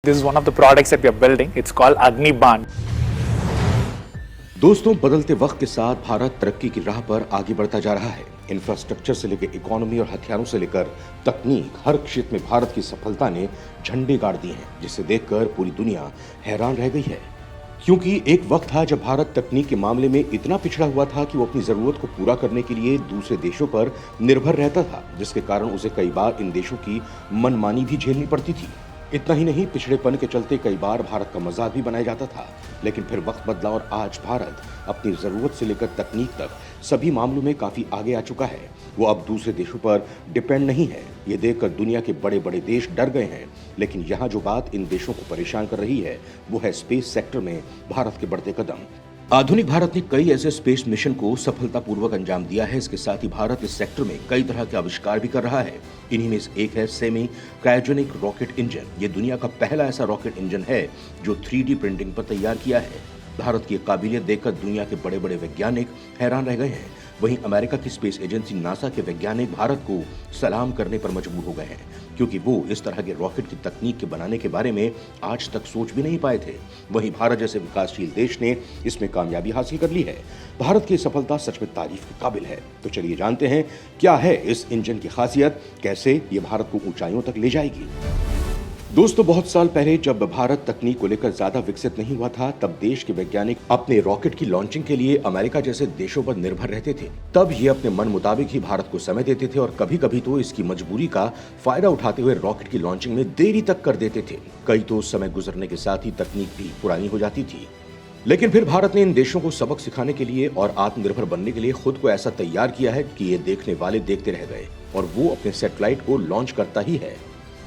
This is one of the products that we are building. It's called Agniban. दोस्तों, बदलते वक्त के साथ भारत तरक्की की राह पर आगे बढ़ता जा रहा है। इंफ्रास्ट्रक्चर से लेकर इकोनॉमी और हथियारों से लेकर तकनीक, हर क्षेत्र में भारत की सफलता ने झंडे गाड़ दिए हैं, जिसे देखकर पूरी दुनिया हैरान रह गई है। क्योंकि एक वक्त था जब भारत तकनीक के मामले में इतना पिछड़ा हुआ था कि वो अपनी जरूरत को पूरा करने के लिए दूसरे देशों पर निर्भर रहता था, जिसके कारण उसे कई बार इन देशों की मनमानी भी झेलनी पड़ती थी। इतना ही नहीं, पिछड़ेपन के चलते कई बार भारत का मजाक भी बनाया जाता था। लेकिन फिर वक्त बदला और आज भारत अपनी जरूरत से लेकर तकनीक तक सभी मामलों में काफी आगे आ चुका है। वो अब दूसरे देशों पर डिपेंड नहीं है। ये देखकर दुनिया के बड़े बड़े देश डर गए हैं। लेकिन यहाँ जो बात इन देशों को परेशान कर रही है वो है स्पेस सेक्टर में भारत के बढ़ते कदम। आधुनिक भारत ने कई ऐसे स्पेस मिशन को सफलतापूर्वक अंजाम दिया है। इसके साथ ही भारत इस सेक्टर में कई तरह के आविष्कार भी कर रहा है। इन्हीं में से एक है सेमी क्रायोजेनिक रॉकेट इंजन। ये दुनिया का पहला ऐसा रॉकेट इंजन है जो 3D प्रिंटिंग पर तैयार किया है। भारत की काबिलियत देखकर दुनिया के बड़े बड़े वैज्ञानिक हैरान रह गए हैं। वहीं अमेरिका की स्पेस एजेंसी नासा के वैज्ञानिक भारत को सलाम करने पर मजबूर हो गए हैं, क्योंकि वो इस तरह के रॉकेट की तकनीक के बनाने के बारे में आज तक सोच भी नहीं पाए थे। वहीं भारत जैसे विकासशील देश ने इसमें कामयाबी हासिल कर ली है। भारत की सफलता सच में तारीफ के काबिल है। तो चलिए जानते हैं क्या है इस इंजन की खासियत, कैसे ये भारत को ऊंचाइयों तक ले जाएगी। दोस्तों, बहुत साल पहले जब भारत तकनीक को लेकर ज्यादा विकसित नहीं हुआ था, तब देश के वैज्ञानिक अपने रॉकेट की लॉन्चिंग के लिए अमेरिका जैसे देशों पर निर्भर रहते थे। तब ये अपने मन मुताबिक ही भारत को समय देते थे और कभी कभी तो इसकी मजबूरी का फायदा उठाते हुए रॉकेट की लॉन्चिंग में देरी तक कर देते थे। कई तो समय गुजरने के साथ ही तकनीक भी पुरानी हो जाती थी। लेकिन फिर भारत ने इन देशों को सबक सिखाने के लिए और आत्मनिर्भर बनने के लिए खुद को ऐसा तैयार किया है कि ये देखने वाले देखते रह गए, और वो अपने सैटेलाइट को लॉन्च करता ही है।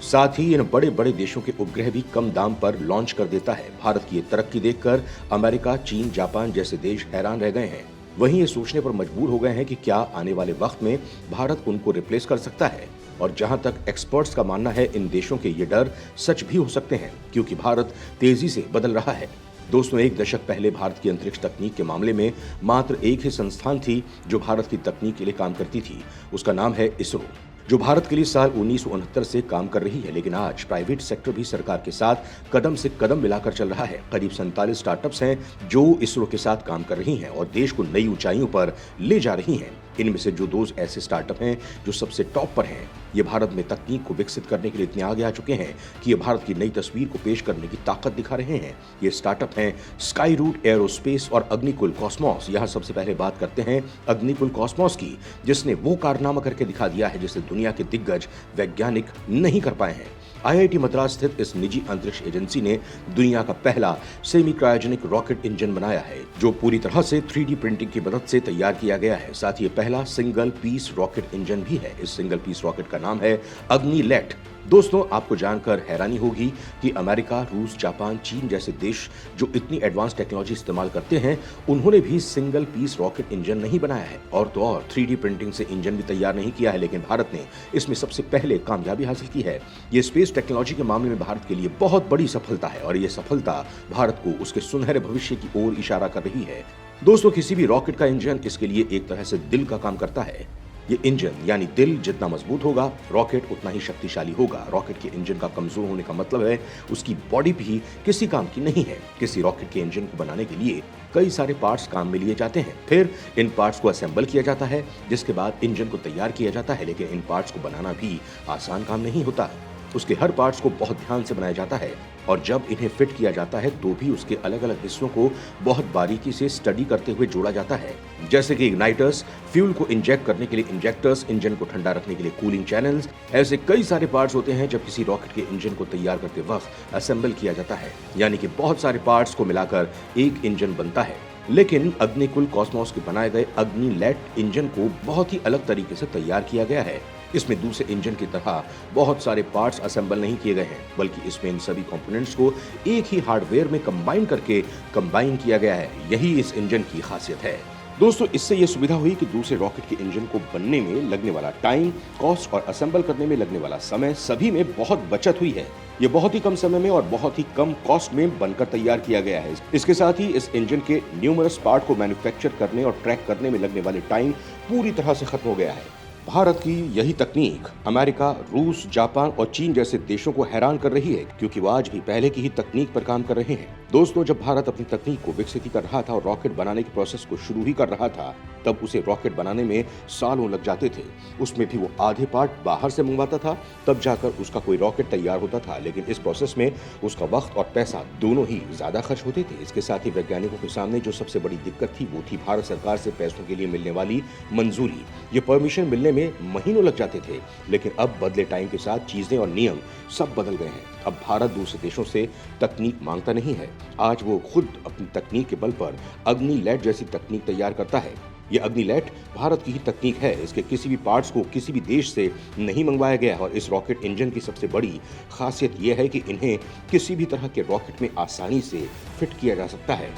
साथ ही इन बड़े बड़े देशों के उपग्रह भी कम दाम पर लॉन्च कर देता है। भारत की ये तरक्की देखकर अमेरिका, चीन, जापान जैसे देश हैरान रह गए हैं। वहीं ये सोचने पर मजबूर हो गए हैं कि क्या आने वाले वक्त में भारत उनको रिप्लेस कर सकता है। और जहां तक एक्सपर्ट्स का मानना है, इन देशों के ये डर सच भी हो सकते हैं, क्योंकि भारत तेजी से बदल रहा है। दोस्तों, एक दशक पहले भारत की अंतरिक्ष तकनीक के मामले में मात्र एक ही संस्थान थी जो भारत की तकनीक के लिए काम करती थी। उसका नाम है इसरो, जो भारत के लिए साल 1969 से काम कर रही है। लेकिन आज प्राइवेट सेक्टर भी सरकार के साथ कदम से कदम मिलाकर चल रहा है। करीब 47 स्टार्टअप्स हैं जो इसरो के साथ काम कर रही हैं और देश को नई ऊंचाइयों पर ले जा रही हैं। इनमें से जो 2 ऐसे स्टार्टअप हैं जो सबसे टॉप पर हैं, ये भारत में तकनीक को विकसित करने के लिए इतने आगे आ चुके हैं कि ये भारत की नई तस्वीर को पेश करने की ताकत दिखा रहे हैं। ये स्टार्टअप हैं स्काई रूट एरोस्पेस और अग्निकुल कॉस्मॉस। यहाँ सबसे पहले बात करते हैं अग्निकुल कॉस्मॉस की, जिसने वो कारनामा करके दिखा दिया है जिसे दुनिया के दिग्गज वैज्ञानिक नहीं कर पाए हैं। IIT मद्रास स्थित इस निजी अंतरिक्ष एजेंसी ने दुनिया का पहला सेमी क्रायोजेनिक रॉकेट इंजन बनाया है, जो पूरी तरह से 3D प्रिंटिंग की मदद से तैयार किया गया है। साथ ही पहला सिंगल पीस रॉकेट इंजन भी है। इस सिंगल पीस रॉकेट का नाम है अग्निलैट। दोस्तों, आपको जानकर हैरानी होगी कि अमेरिका, रूस, जापान, चीन जैसे देश जो इतनी एडवांस टेक्नोलॉजी इस्तेमाल करते हैं, उन्होंने भी सिंगल पीस रॉकेट इंजन नहीं बनाया है। और तो और 3D प्रिंटिंग से इंजन भी तैयार नहीं किया है। लेकिन भारत ने इसमें सबसे पहले कामयाबी हासिल की है। ये स्पेस टेक्नोलॉजी के मामले में भारत के लिए बहुत बड़ी सफलता है और ये सफलता भारत को उसके सुनहरे भविष्य की ओर इशारा कर रही है। दोस्तों, किसी भी रॉकेट का इंजन इसके लिए एक तरह से दिल का काम करता है। ये इंजन यानी दिल जितना मजबूत होगा, रॉकेट उतना ही शक्तिशाली होगा। रॉकेट के इंजन का कमजोर होने का मतलब है उसकी बॉडी भी किसी काम की नहीं है। किसी रॉकेट के इंजन को बनाने के लिए कई सारे पार्ट्स काम में लिए जाते हैं, फिर इन पार्ट्स को असेंबल किया जाता है, जिसके बाद इंजन को तैयार किया जाता है। लेकिन इन पार्ट्स को बनाना भी आसान काम नहीं होता। उसके हर पार्ट्स को बहुत ध्यान से बनाया जाता है और जब इन्हें फिट किया जाता है तो भी उसके अलग अलग हिस्सों को बहुत बारीकी से स्टडी करते हुए जोड़ा जाता है। जैसे कि इग्नाइटर्स, फ्यूल को इंजेक्ट करने के लिए इंजेक्टर्स, इंजन को ठंडा रखने के लिए कूलिंग चैनल्स, ऐसे कई सारे पार्ट्स होते हैं जब किसी रॉकेट के इंजन को तैयार करते वक्त असेंबल किया जाता है। यानी कि बहुत सारे पार्ट्स को मिलाकर एक इंजन बनता है। लेकिन अग्निकुल कॉस्मॉस के बनाए गए अग्निलैट इंजन को बहुत ही अलग तरीके से तैयार किया गया है। इसमें दूसरे इंजन की तरह बहुत सारे पार्ट्स असेंबल नहीं किए गए हैं, बल्कि इसमें इन सभी कंपोनेंट्स को एक ही हार्डवेयर में कंबाइन किया गया है। यही इस इंजन की खासियत है। दोस्तों, इससे ये सुविधा हुई कि दूसरे रॉकेट के इंजन को बनने में लगने वाला टाइम, कॉस्ट और असेंबल करने में लगने वाला समय, सभी में बहुत बचत हुई है। ये बहुत ही कम समय में और बहुत ही कम कॉस्ट में बनकर तैयार किया गया है। इसके साथ ही इस इंजन के न्यूमरस पार्ट को मैन्युफैक्चर करने और ट्रैक करने में लगने वाले टाइम पूरी तरह से खत्म हो गया है। भारत की यही तकनीक अमेरिका, रूस, जापान और चीन जैसे देशों को हैरान कर रही है, क्योंकि वो आज भी पहले की ही तकनीक पर काम कर रहे हैं। दोस्तों, जब भारत अपनी तकनीक को विकसित कर रहा था और रॉकेट बनाने के प्रोसेस को शुरू ही कर रहा था, तब उसे रॉकेट बनाने में सालों लग जाते थे। उसमें भी वो आधे पार्ट बाहर से मंगवाता था, तब जाकर उसका कोई रॉकेट तैयार होता था। लेकिन इस प्रोसेस में उसका वक्त और पैसा दोनों ही ज्यादा खर्च होते थे। इसके साथ ही वैज्ञानिकों के सामने जो सबसे बड़ी दिक्कत थी, वो थी भारत सरकार से पैसों के लिए मिलने वाली मंजूरी। ये परमिशन मिलने में महीनों लग जाते थे। लेकिन अब बदले टाइम के साथ चीजें और नियम सब बदल गए हैं। अब भारत दूसरे देशों से तकनीक मांगता नहीं है। आज वो खुद अपनी तकनीक के बल पर अग्नि-लैट जैसी तकनीक तैयार करता है। ये अग्नि-लैट भारत की ही तकनीक है। इसके किसी भी पार्ट्स को किसी भी देश से नहीं मंगवाया गया और इस रॉकेट इंजन की सबसे बड़ी खासियत यह है कि इन्हें किसी भी तरह के रॉकेट में आसानी से फिट किया जा सकता है।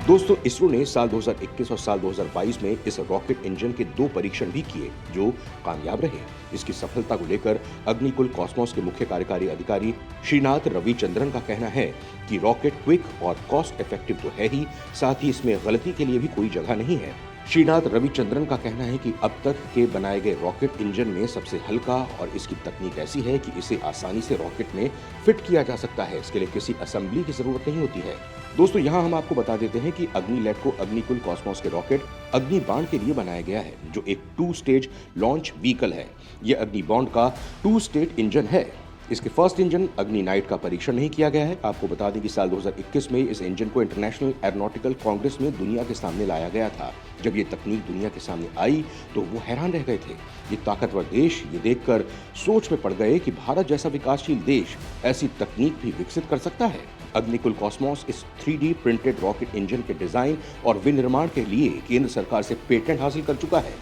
दोस्तों, इसरो ने साल 2021 और साल 2022 में इस रॉकेट इंजन के 2 परीक्षण भी किए, जो कामयाब रहे। इसकी सफलता को लेकर अग्निकुल कॉस्मोस के मुख्य कार्यकारी अधिकारी श्रीनाथ रविचंद्रन का कहना है कि रॉकेट क्विक और कॉस्ट इफेक्टिव तो है ही, साथ ही इसमें गलती के लिए भी कोई जगह नहीं है। श्रीनाथ रविचंद्रन का कहना है कि अब तक के बनाए गए रॉकेट इंजन में सबसे हल्का और इसकी तकनीक ऐसी है कि इसे आसानी से रॉकेट में फिट किया जा सकता है। इसके लिए किसी असेंबली की जरूरत नहीं होती है। दोस्तों, यहाँ हम आपको बता देते हैं कि अग्नि-लैट को अग्निकुल कॉस्मोस के रॉकेट अग्नि-बाण के लिए बनाया गया है, जो एक 2 स्टेज लॉन्च व्हीकल है। यह अग्नि-बाण का 2 स्टेज इंजन है। इसके फर्स्ट इंजन अग्नि-नाइट का परीक्षण नहीं किया गया है। आपको बता दें कि साल 2021 में इस इंजन को इंटरनेशनल एरोनॉटिकल कांग्रेस में दुनिया के सामने लाया गया था। जब ये तकनीक दुनिया के सामने आई तो वो हैरान रह गए थे। ये ताकतवर देश ये देखकर सोच में पड़ गए कि भारत जैसा विकासशील देश ऐसी तकनीक भी विकसित कर सकता है। अग्निकुल कॉस्मोस इस 3D प्रिंटेड रॉकेट इंजन के डिजाइन और विनिर्माण के लिए केंद्र सरकार से पेटेंट हासिल कर चुका है।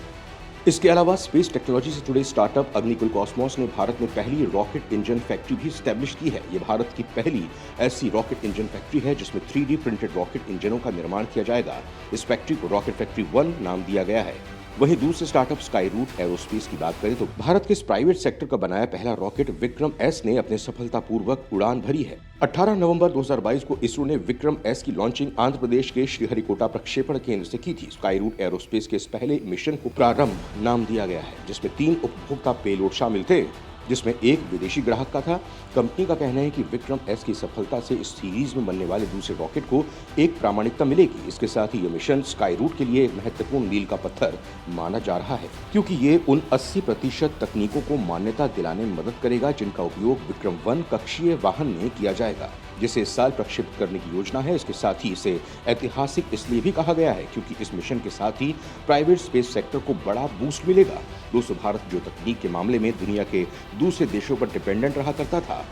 इसके अलावा स्पेस टेक्नोलॉजी से जुड़े स्टार्टअप अग्निकुल कॉस्मोस ने भारत में पहली रॉकेट इंजन फैक्ट्री भी स्टैब्लिश की है। ये भारत की पहली ऐसी रॉकेट इंजन फैक्ट्री है जिसमें 3D प्रिंटेड रॉकेट इंजनों का निर्माण किया जाएगा। इस फैक्ट्री को रॉकेट फैक्ट्री 1 नाम दिया गया है। वहीं दूसरे स्टार्टअप स्काई रूट एरोस्पेस की बात करें तो भारत के इस प्राइवेट सेक्टर का बनाया पहला रॉकेट विक्रम एस ने अपने सफलतापूर्वक उड़ान भरी है। 18 नवंबर 2022 को इसरो ने विक्रम एस की लॉन्चिंग आंध्र प्रदेश के श्रीहरिकोटा प्रक्षेपण केंद्र से की थी। स्काई रूट एरोस्पेस के इस पहले मिशन को प्रारंभ नाम दिया गया है, जिसमें 3 उपभोक्ता पेलोड शामिल थे, जिसमें एक विदेशी ग्राहक का था। कंपनी का कहना है कि विक्रम एस की सफलता से इस सीरीज में बनने वाले दूसरे रॉकेट को एक प्रामाणिकता मिलेगी। इसके साथ ही यह मिशन स्काई रूट के लिए एक महत्वपूर्ण मील का पत्थर माना जा रहा है, क्योंकि ये उन 80% तकनीकों को मान्यता दिलाने में मदद करेगा जिनका उपयोग विक्रम 1 कक्षीय वाहन में किया जाएगा, जिसे इस साल प्रक्षेपित करने की योजना है। इसके साथ ही इसे ऐतिहासिक इसलिए भी कहा गया है क्योंकि इस मिशन के साथ ही प्राइवेट स्पेस सेक्टर को बड़ा बूस्ट मिलेगा। दोस्तों, भारत जो तकनीक के मामले में दुनिया के दूसरे देशों पर डिपेंडेंट रहा करता था,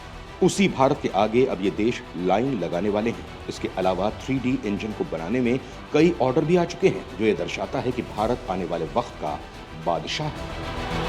उसी भारत के आगे अब ये देश लाइन लगाने वाले हैं। इसके अलावा 3D इंजन को बनाने में कई ऑर्डर भी आ चुके हैं, जो ये दर्शाता है कि भारत आने वाले वक्त का बादशाह है।